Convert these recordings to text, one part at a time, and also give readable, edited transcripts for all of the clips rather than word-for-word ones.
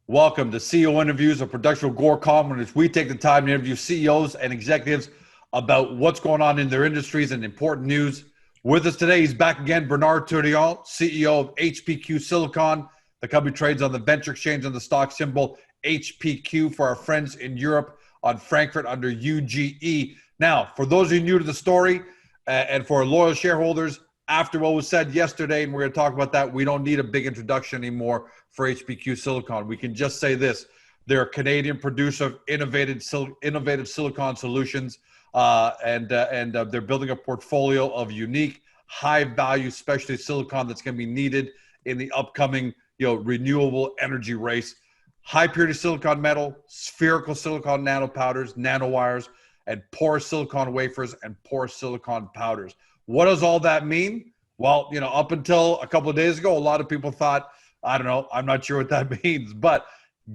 Welcome to CEO Interviews, a production of Gore.com, in which we take the time to interview CEOs and executives about what's going on in their industries and important news. With us today, he's back again, Bernard Tourillon, CEO of HPQ Silicon. The company trades on the venture exchange on the stock symbol HPQ for our friends in Europe on Frankfurt under UGE. Now, for those of you new to the story and for loyal shareholders, after what was said yesterday, and we're going to talk about that, we don't need a big introduction anymore for HPQ Silicon. We can just say this: they're a Canadian producer of innovative silicon solutions, and they're building a portfolio of unique, high-value specialty silicon that's going to be needed in the upcoming, renewable energy race. High-purity silicon metal, spherical silicon nanopowders, nanowires, and porous silicon wafers and porous silicon powders. What does all that mean? Well, up until a couple of days ago, a lot of people thought, I don't know, I'm not sure what that means. But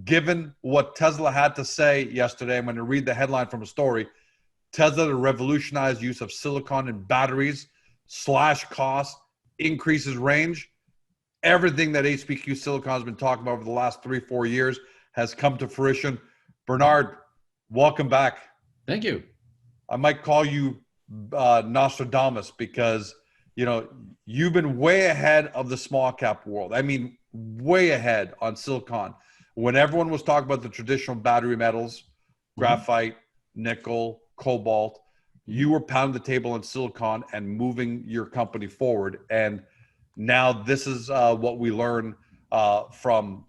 given what Tesla had to say yesterday, I'm going to read the headline from a story. Tesla to revolutionize use of silicon in batteries, slash cost, increases range. Everything that HPQ Silicon has been talking about over the last 3-4 years has come to fruition. Bernard, welcome back. Thank you. I might call you Nostradamus because, you've been way ahead of the small cap world. I mean, way ahead on silicon. When everyone was talking about the traditional battery metals, graphite, nickel, cobalt, you were pounding the table on silicon and moving your company forward. And now this is what we learned from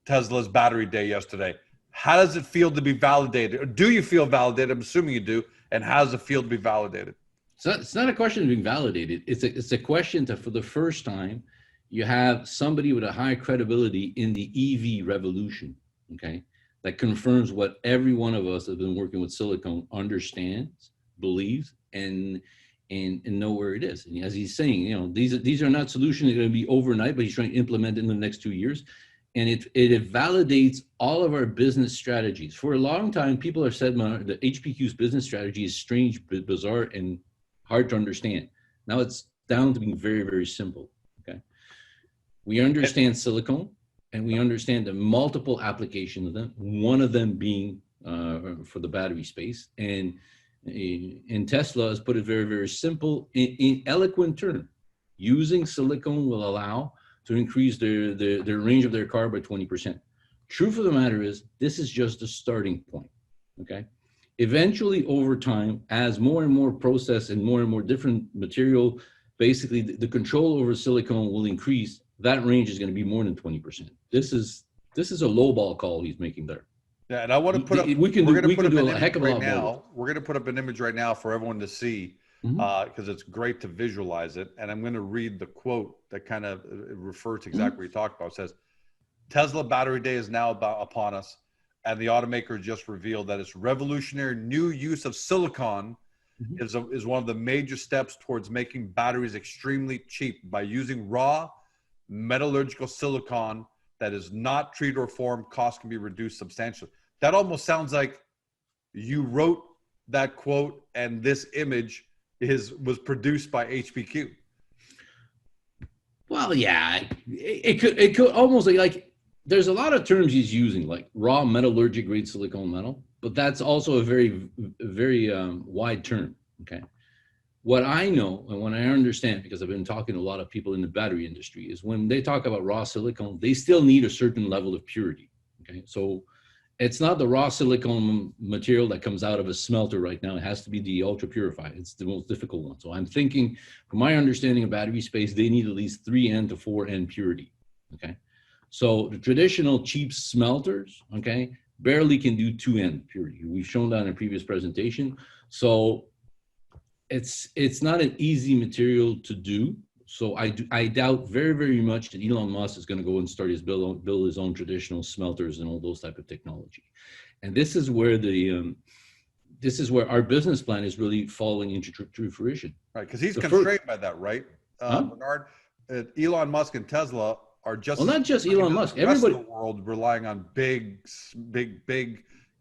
Tesla's battery day yesterday. How does it feel to be validated? Or do you feel validated? I'm assuming you do. And how does it feel to be validated? So it's not a question of being validated. It's a question that for the first time, you have somebody with a high credibility in the EV revolution, okay, that confirms what every one of us have been working with silicon understands, believes, and know where it is. And as he's saying, these are not solutions that are going to be overnight, but he's trying to implement it in the next 2 years. And it validates all of our business strategies. For a long time, people have said the HPQ's business strategy is strange, bizarre, and hard to understand. Now it's down to being very, very simple. Okay, we understand silicon, and we understand the multiple applications of them. One of them being for the battery space, and Tesla has put it very, very simple in eloquent terms. Using silicon will allow to increase their range of their car by 20%. Truth of the matter is, this is just a starting point, okay? Eventually, over time, as more and more process and more different material, basically the control over silicon will increase. That range is going to be more than 20%. This is a lowball call he's making there. Yeah, and I want to put up. We can do a heck of a lot more. We're going to put up an image right now for everyone to see, because it's great to visualize it. And I'm going to read the quote that kind of refers to exactly what you talked about. It says, Tesla Battery Day is now upon us, and the automaker just revealed that its revolutionary new use of silicon is one of the major steps towards making batteries extremely cheap by using raw metallurgical silicon that is not treated or formed. Costs can be reduced substantially. That almost sounds like you wrote that quote, and this image was produced by HPQ. Well, yeah, it could almost like there's a lot of terms he's using, like raw metallurgic grade silicon metal, but that's also a very, very wide term. Okay, what I know and what I understand, because I've been talking to a lot of people in the battery industry, is when they talk about raw silicon, they still need a certain level of purity. Okay, so it's not the raw silicon material that comes out of a smelter right now. It has to be the ultra purified. It's the most difficult one. So I'm thinking, from my understanding of battery space, they need at least 3N to 4N purity. Okay, so the traditional cheap smelters, okay, barely can do 2N purity. We've shown that in a previous presentation. So it's not an easy material to do. So I doubt very, very much that Elon Musk is going to go and start build his own traditional smelters and all those type of technology. And this is where our business plan is really falling into true fruition. Right, because he's constrained by that, right, Bernard? Elon Musk and Tesla are just not just Elon Musk. Everybody in the world relying on big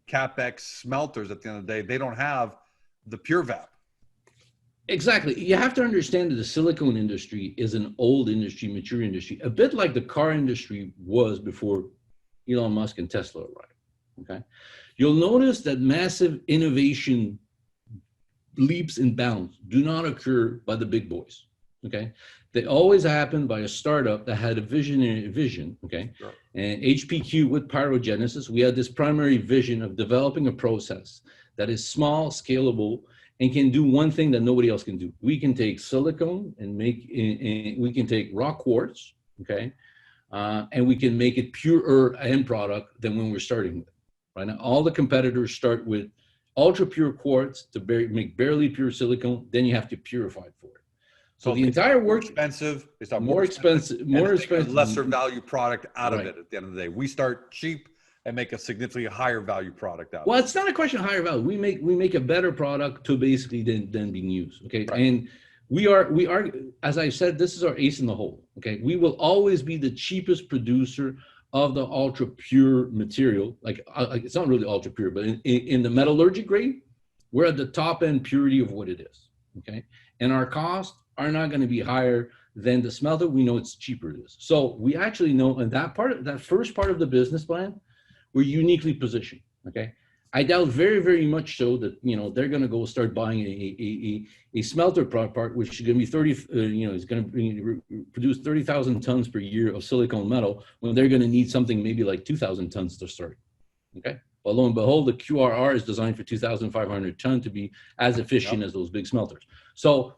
capex smelters. At the end of the day, they don't have the pure VAP. Exactly. You have to understand that the silicone industry is an old industry, mature industry, a bit like the car industry was before Elon Musk and Tesla arrived. Okay. You'll notice that massive innovation leaps and bounds do not occur by the big boys. Okay. They always happen by a startup that had a vision. Okay. Sure. And HPQ with pyrogenesis, we had this primary vision of developing a process that is small, scalable, and can do one thing that nobody else can do. We can take silicone and we can take raw quartz, okay, and we can make it purer end product than when we're starting with. Right now, all the competitors start with ultra pure quartz to make barely pure silicone. Then you have to purify it for it. So the entire work expensive. It's not more expensive, lesser value product out of it. At the end of the day, we start cheap and make a significantly higher value product out. Well, it's not a question of higher value. We make a better product to basically than being used. Okay, right. And we are, as I said, this is our ace in the hole. Okay, we will always be the cheapest producer of the ultra pure material. Like it's not really ultra pure, but in the metallurgy grade, we're at the top end purity of what it is. Okay, and our costs are not going to be higher than the smelter. We know it's cheaper it is. So we actually know, and that first part of the business plan, we're uniquely positioned. Okay, I doubt very, very much so that they're going to go start buying a smelter part, which is going to be 30. Is going to produce 30,000 tons per year of silicon metal when they're going to need something maybe like 2,000 tons to start. Okay, but lo and behold, the QRR is designed for 2,500 ton to be as efficient as those big smelters. So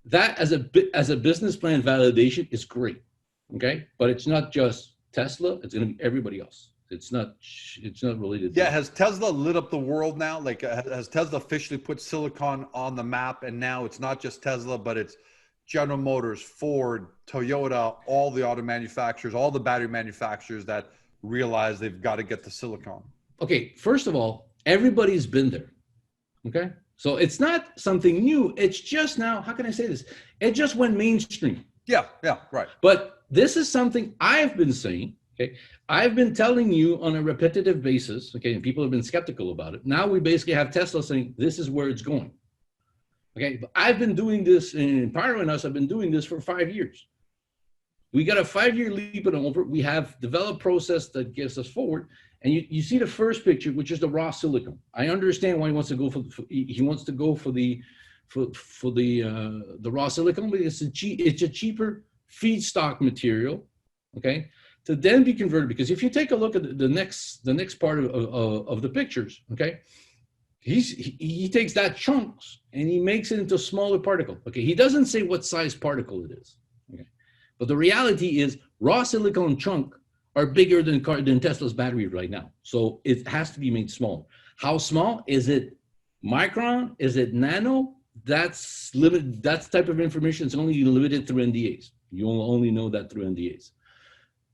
that as a business plan validation is great. Okay, but it's not just Tesla; it's going to be everybody else. It's not related. Yeah, has Tesla lit up the world now? Like, has Tesla officially put silicon on the map? And now it's not just Tesla, but it's General Motors, Ford, Toyota, all the auto manufacturers, all the battery manufacturers that realize they've got to get the silicon. Okay, first of all, everybody's been there. Okay, so it's not something new. It's just now, how can I say this? It just went mainstream. Yeah, right. But this is something I've been saying. Okay, I've been telling you on a repetitive basis, okay, and people have been skeptical about it. Now we basically have Tesla saying this is where it's going. Okay, but I've been doing this, and Pyro and us have been doing this for 5 years. We got a 5-year leap and over. We have developed process that gets us forward. And you see the first picture, which is the raw silicon. I understand why he wants to go for the raw silicon, but it's a cheaper feedstock material. Okay. To then be converted, because if you take a look at the next part of the pictures, okay, he takes that chunks and he makes it into a smaller particle. Okay, he doesn't say what size particle it is. Okay, but the reality is raw silicon chunk are bigger than Tesla's battery right now, so it has to be made smaller. How small? Is it micron? Is it nano? That's limited. That type of information is only limited through NDAs. You will only know that through NDAs.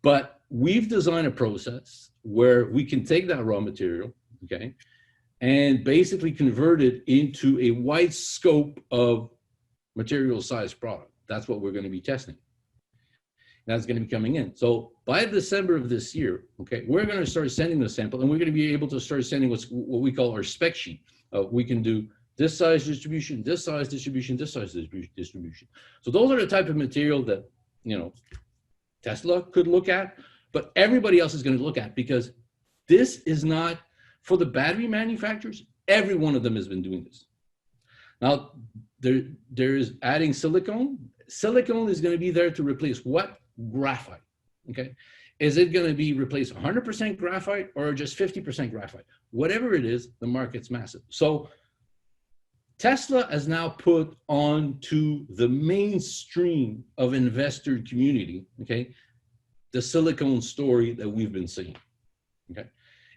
But we've designed a process where we can take that raw material, okay, and basically convert it into a wide scope of material size product. That's what we're going to be testing. That's going to be coming in. So by December of this year, okay, we're going to start sending the sample, and we're going to be able to start sending what we call our spec sheet. We can do this size distribution, this size distribution, this size distribution. So those are the type of material that, Tesla could look at, but everybody else is going to look at, because this is not for the battery manufacturers. Every one of them has been doing this. Now, there is adding silicone. Silicone is going to be there to replace what? Graphite. Okay. Is it going to be replace 100% graphite or just 50% graphite? Whatever it is, the market's massive. So Tesla has now put onto the mainstream of investor community, okay, the silicone story that we've been seeing. Okay.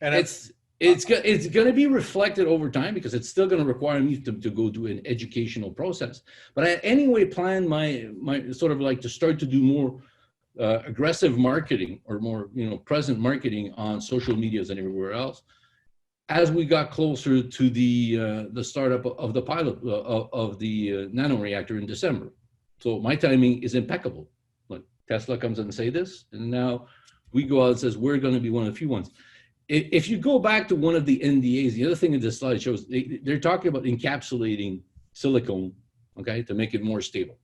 And it's going to be reflected over time, because it's still going to require me to go do an educational process. But I anyway plan my sort of like to start to do more aggressive marketing, or more present marketing on social medias and everywhere else, as we got closer to the startup of the pilot of the nano reactor in December. So my timing is impeccable. Like, Tesla comes and say this, and now we go out and says we're going to be one of the few ones. If you go back to one of the NDAs, the other thing in this slide shows they're talking about encapsulating silicone okay, to make it more stable.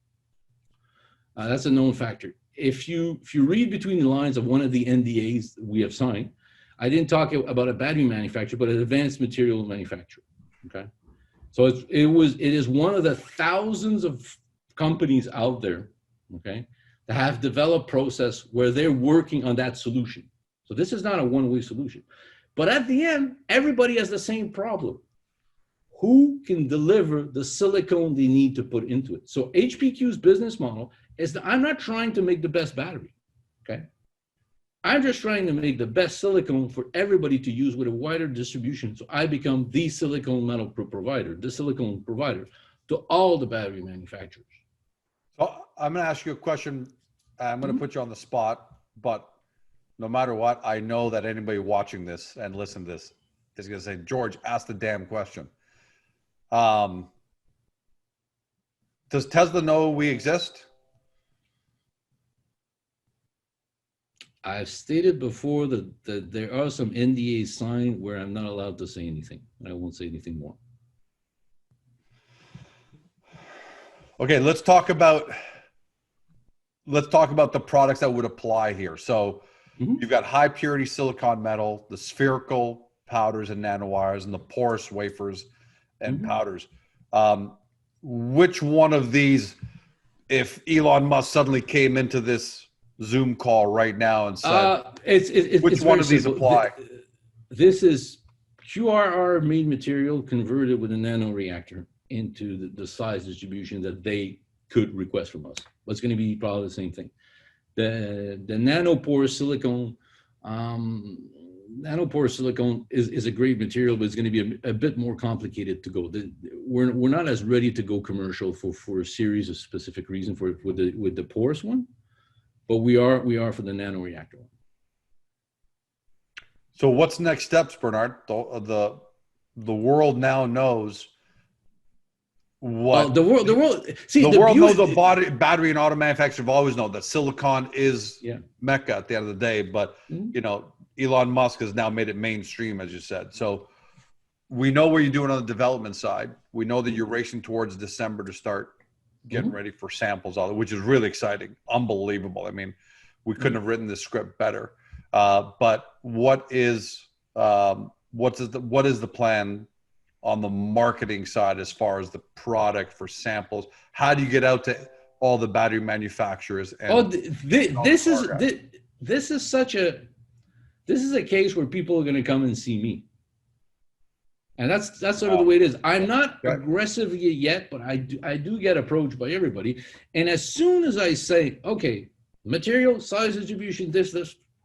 That's a known factor. If you read between the lines of one of the NDAs we have signed, I didn't talk about a battery manufacturer, but an advanced material manufacturer. Okay, so it is one of the thousands of companies out there, okay, that have developed process where they're working on that solution. So this is not a one-way solution, but at the end, everybody has the same problem. Who can deliver the silicone they need to put into it? So HPQ's business model is that I'm not trying to make the best battery, okay? I'm just trying to make the best silicone for everybody to use with a wider distribution. So I become the silicone metal provider, the silicone provider to all the battery manufacturers. So I'm going to ask you a question. I'm going to put you on the spot, but no matter what, I know that anybody watching this and listen to this is going to say, George, ask the damn question. Does Tesla know we exist? I've stated before that there are some NDAs signed where I'm not allowed to say anything. I won't say anything more. Okay, let's talk about the products that would apply here. So you've got high purity silicon metal, the spherical powders and nanowires, and the porous wafers and powders. Which one of these, if Elon Musk suddenly came into this Zoom call right now and said, which one of these apply? This is QRR made material converted with a nanoreactor into the size distribution that they could request from us. But it's going to be probably the same thing. The nanopore silicone, nanopore silicone is a great material, but it's going to be a bit more complicated to go. We're not as ready to go commercial for a series of specific reasons with the porous one, but we are for the nanoreactor one. So what's next steps, Bernard? The world now knows what the world. See, the world knows the battery and auto manufacturers have always known that silicon is Mecca at the end of the day. But you know, Elon Musk has now made it mainstream, as you said. So we know what you're doing on the development side. We know that you're racing towards December to start getting ready for samples, which is really exciting, unbelievable. I mean, we couldn't have written this script better. But what is the plan on the marketing side as far as the product for samples? How do you get out to all the battery manufacturers? And this is a case where people are going to come and see me. And that's sort of the way it is. I'm not aggressive yet, but I do get approached by everybody. And as soon as I say, okay, material, size distribution, this,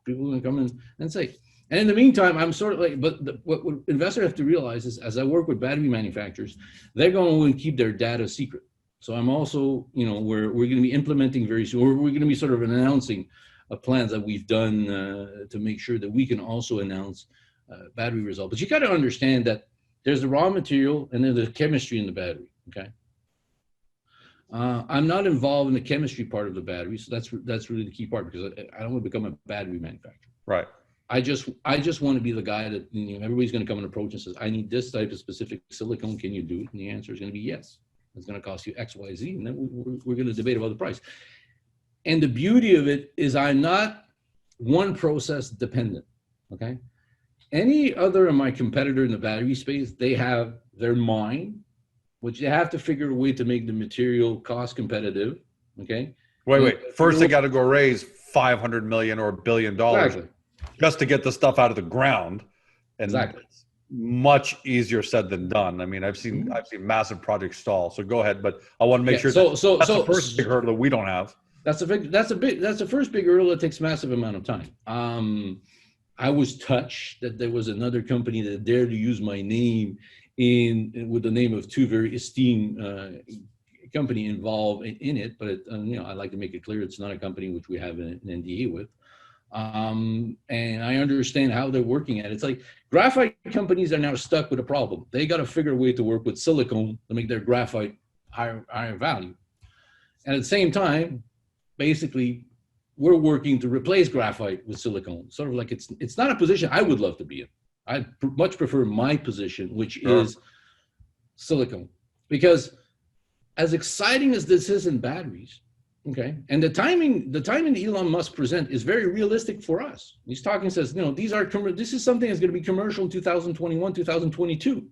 people are going to come in and say. And in the meantime, I'm sort of like, but what investors have to realize is, as I work with battery manufacturers, they're going to keep their data secret. So I'm also, you know, we're going to be implementing very soon, or we're going to be sort of announcing plans that we've done to make sure that we can also announce battery results. But you got to understand that there's the raw material and then the chemistry in the battery, okay? I'm not involved in the chemistry part of the battery, so that's really the key part, because I don't want to become a battery manufacturer. Right. I just want to be the guy that, you know, everybody's going to come and approach and says, I need this type of specific silicone. Can you do it? And the answer is going to be yes. It's going to cost you X, Y, Z, and then we're going to debate about the price. And the beauty of it is I'm not one process dependent, okay? Any other of my competitor in the battery space, they have their mine, which they have to figure a way to make the material cost competitive, okay? Wait. First, they got to go raise $500 million or $1 billion just to get the stuff out of the ground. And it's much easier said than done. I mean, I've seen massive projects stall. So go ahead, but I want to make sure that's the first big hurdle that we don't have. That's the first big hurdle that takes massive amount of time. I was touched that there was another company that dared to use my name with the name of two very esteemed company involved in it, but you know, I like to make it clear it's not a company which we have an NDA with. And I understand how they're working at it. It's like graphite companies are now stuck with a problem. They got to figure a way to work with silicone to make their graphite higher value. And at the same time, basically, we're working to replace graphite with silicone. Sort of like it's not a position I would love to be in. I much prefer my position, which is silicone, because as exciting as this is in batteries, okay, and the timing that Elon Musk present is very realistic for us. He's talking, says, this is something that's going to be commercial in 2021, 2022.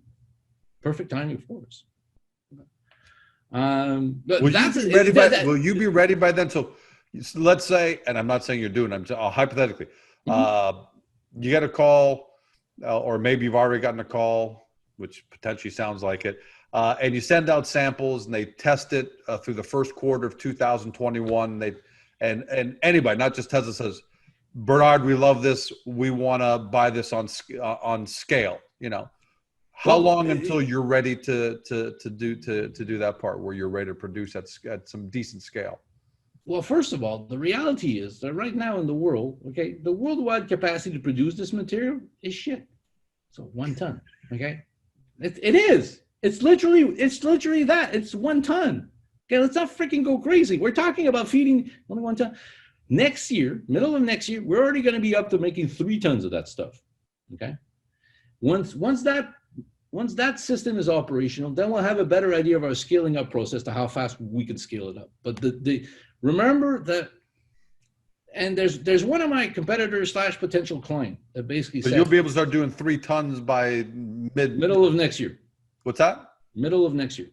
Perfect timing for us. Will you be ready by then? So let's say, and I'm not saying you're doing, hypothetically, you get a call, or maybe you've already gotten a call, which potentially sounds like it, and you send out samples and they test it through the first quarter of 2021. And anybody, not just Tesla, says, Bernard, we love this. We want to buy this on scale. How long until you're ready to do that part where you're ready to produce at some decent scale? Well, first of all, the reality is that right now in the world, okay, the worldwide capacity to produce this material is shit. So 1 ton, okay? It is. It's literally that. It's 1 ton. Okay, let's not freaking go crazy. We're talking about feeding only 1 ton. Next year, middle of next year, we're already going to be up to making 3 tons of that stuff. Okay? Once that system is operational, then we'll have a better idea of our scaling up process to how fast we can scale it up. But remember that, and there's one of my competitors / potential client that basically said, you'll be able to start doing 3 tons by middle of next year. What's that? Middle of next year.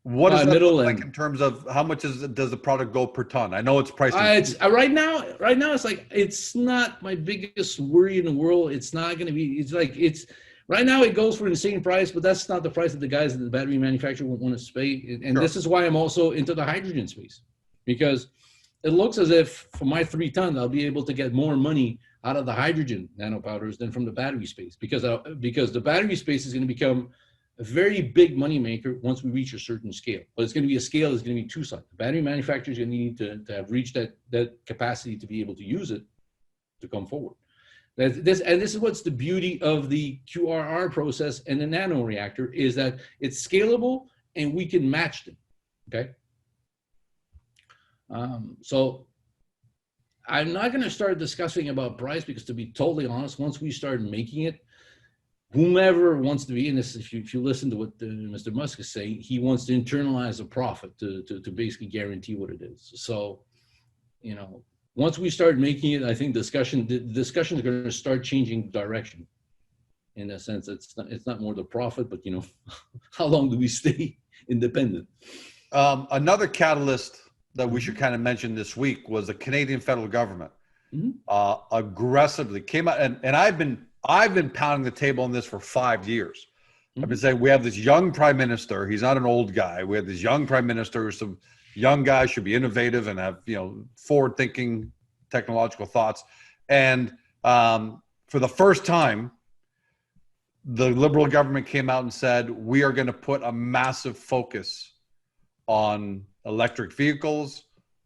What does that look like in terms of how much does the product go per ton? I know it's pricing. Right now it's like, it's not my biggest worry in the world. It's not going to be. Right now it goes for an insane price, but that's not the price that the guys at the battery manufacturer want to pay. And This is why I'm also into the hydrogen space, because it looks as if for my 3 tons, I'll be able to get more money out of the hydrogen nanopowders than from the battery space, because the battery space is going to become a very big money maker once we reach a certain scale. But it's going to be a scale that's going to be two-sided. The battery manufacturer is going to need to have reached that capacity to be able to use it to come forward. This is what's the beauty of the QRR process and the nano reactor, is that it's scalable and we can match them. Okay. So I'm not going to start discussing about price, because to be totally honest, once we start making it, whomever wants to be in this, if you listen to what Mr. Musk is saying, he wants to internalize a profit to basically guarantee what it is. So, once we start making it, I think the discussion is going to start changing direction. In a sense, it's not more the profit, but how long do we stay independent? Another catalyst that we should kind of mention this week was the Canadian federal government aggressively came out, and I've been pounding the table on this for 5 years. I've been saying we have this young prime minister. He's not an old guy. We have this young prime minister. Some young guys should be innovative and have forward-thinking technological thoughts. And for the first time, the Liberal government came out and said, we are going to put a massive focus on electric vehicles,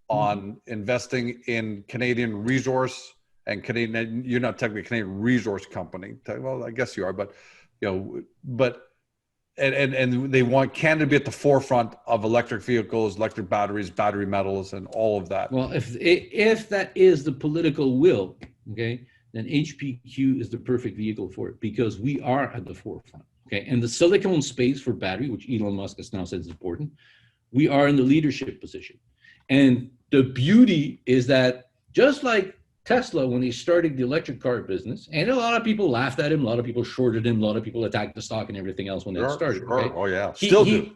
on investing in Canadian resource and Canadian. You're not technically a Canadian resource company. Well, I guess you are, but and they want Canada to be at the forefront of electric vehicles, electric batteries, battery metals, and all of that. Well, if that is the political will, okay, then HPQ is the perfect vehicle for it, because we are at the forefront. Okay, and the silicon space for battery, which Elon Musk has now said is important, we are in the leadership position. And the beauty is that just like Tesla, when he started the electric car business, and a lot of people laughed at him, a lot of people shorted him, a lot of people attacked the stock and everything else when that started. Sure. Okay? Oh yeah, They still do.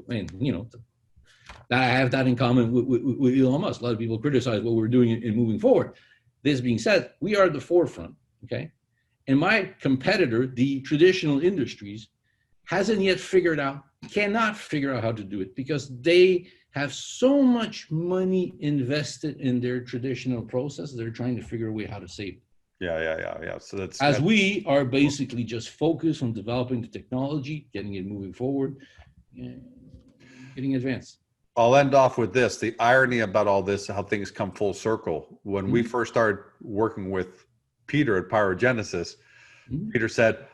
And I have that in common with Elon Musk. A lot of people criticize what we're doing in moving forward. This being said, we are at the forefront. Okay, and my competitor, the traditional industries, hasn't yet cannot figure out how to do it, because they have so much money invested in their traditional process. They're trying to figure a way how to save it. Yeah. So we are basically just focused on developing the technology, getting it moving forward, getting advanced. I'll end off with this. The irony about all this, how things come full circle. When we first started working with Peter at Pyrogenesis, Peter said,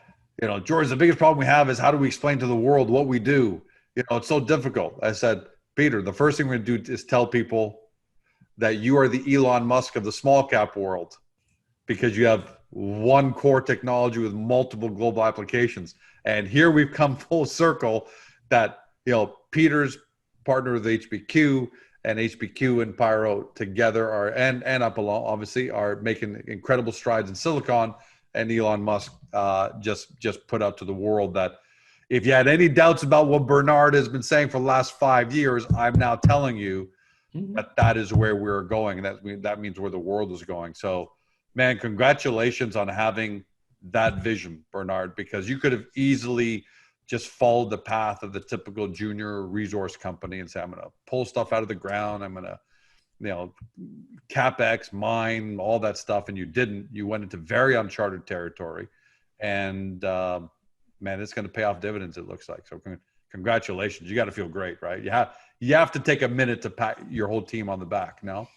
George, the biggest problem we have is how do we explain to the world what we do? It's so difficult. I said, Peter, the first thing we're going to do is tell people that you are the Elon Musk of the small cap world, because you have one core technology with multiple global applications. And here we've come full circle that Peter's partner with HPQ, and HPQ and Pyro together and Applauds obviously are making incredible strides in silicon. And Elon Musk just put out to the world that if you had any doubts about what Bernard has been saying for the last 5 years, I'm now telling you that is where we're going. That means where the world is going. So, man, congratulations on having that vision, Bernard, because you could have easily just followed the path of the typical junior resource company and say, I'm going to pull stuff out of the ground. I'm going to, CapEx, mine, all that stuff. And you didn't. You went into very uncharted territory. And, man, it's going to pay off dividends, it looks like. So congratulations. You got to feel great, right? You have to take a minute to pat your whole team on the back, no?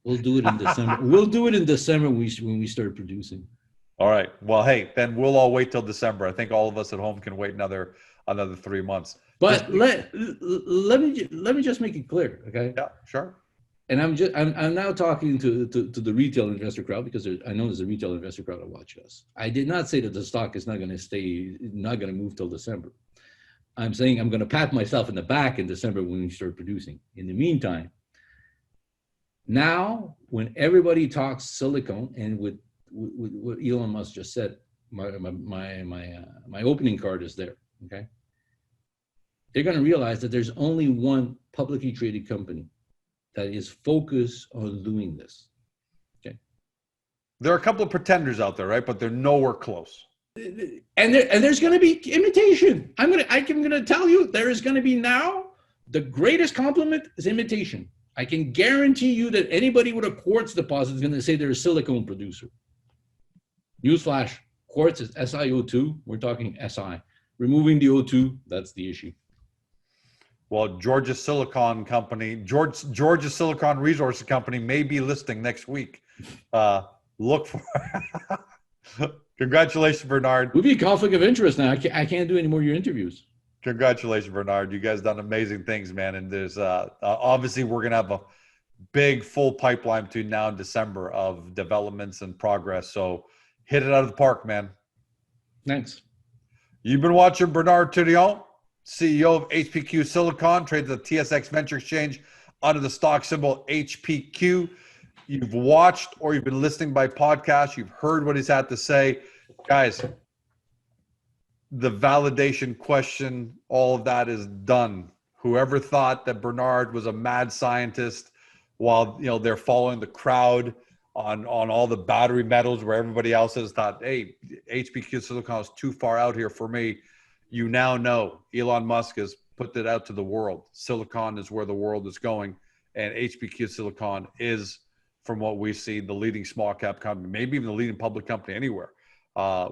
We'll do it in December. We'll do it in December when we start producing. All right. Well, hey, then we'll all wait till December. I think all of us at home can wait another 3 months. But let me just make it clear, okay? Yeah, sure. And I'm now talking to the retail investor crowd, because I know there's a retail investor crowd that watch us. I did not say that the stock is not going to move till December. I'm saying I'm going to pat myself in the back in December when we start producing. In the meantime, now when everybody talks silicon, and with what Elon Musk just said, my opening card is there. Okay, they're going to realize that there's only one publicly traded company that is focused on doing this. Okay, there are a couple of pretenders out there, right? But they're nowhere close. And there's going to be imitation. I'm going to tell you, there is going to be now the greatest compliment is imitation. I can guarantee you that anybody with a quartz deposit is going to say they're a silicone producer. Newsflash, quartz is SiO2. We're talking Si. Removing the O2, that's the issue. Well, Georgia Silicon Resources Company may be listing next week. Look for Congratulations, Bernard. We'll be a conflict of interest now. I can't do any more of your interviews. Congratulations, Bernard. You guys done amazing things, man. And there's obviously we're going to have a big full pipeline between now and December of developments and progress. So hit it out of the park, man. Thanks. You've been watching Bernard Tourillon, CEO of HPQ Silicon, trades at the TSX Venture Exchange under the stock symbol HPQ. You've watched or you've been listening by podcast. You've heard what he's had to say. Guys, the validation question, all of that is done. Whoever thought that Bernard was a mad scientist while they're following the crowd on all the battery metals where everybody else has thought, hey, HPQ Silicon is too far out here for me. You now know Elon Musk has put it out to the world. Silicon is where the world is going, and HPQ Silicon is, from what we see, the leading small cap company, maybe even the leading public company anywhere,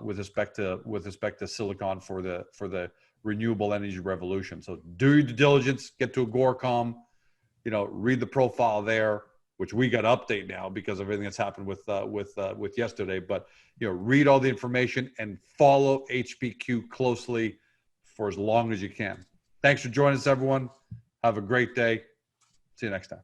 with respect to silicon for the renewable energy revolution. So do your due diligence, get to Agoracom, read the profile there, which we got to update now because of everything that's happened with yesterday. But read all the information and follow HPQ closely for as long as you can. Thanks for joining us, everyone. Have a great day. See you next time.